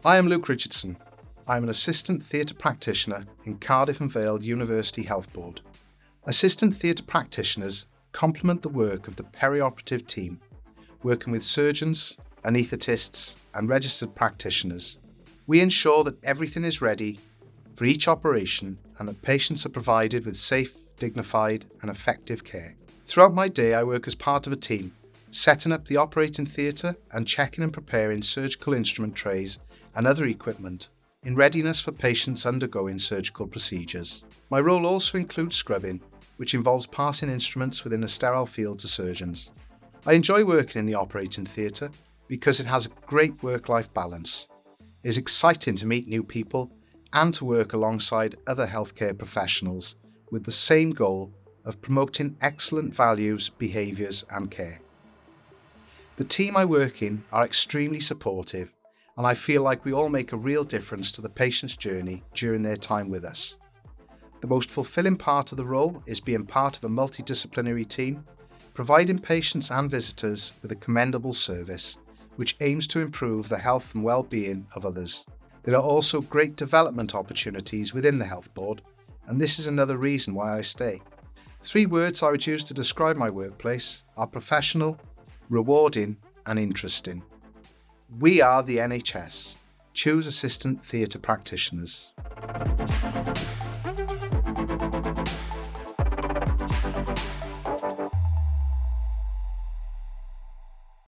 I am Luke Richardson. I am an assistant theatre practitioner in Cardiff and Vale University Health Board. Assistant theatre practitioners complement the work of the perioperative team, working with surgeons, anaesthetists and registered practitioners. We ensure that everything is ready for each operation and that patients are provided with safe, dignified and effective care. Throughout my day, I work as part of a team, setting up the operating theatre and checking and preparing surgical instrument trays and other equipment in readiness for patients undergoing surgical procedures. My role also includes scrubbing, which involves passing instruments within a sterile field to surgeons. I enjoy working in the operating theatre because it has a great work-life balance. It is exciting to meet new people and to work alongside other healthcare professionals with the same goal of promoting excellent values, behaviours and care. The team I work in are extremely supportive, and I feel like we all make a real difference to the patient's journey during their time with us. The most fulfilling part of the role is being part of a multidisciplinary team, providing patients and visitors with a commendable service, which aims to improve the health and well-being of others. There are also great development opportunities within the Health Board, and this is another reason why I stay. 3 words I would use to describe my workplace are professional, rewarding and interesting. We are the NHS. Choose assistant theatre practitioners.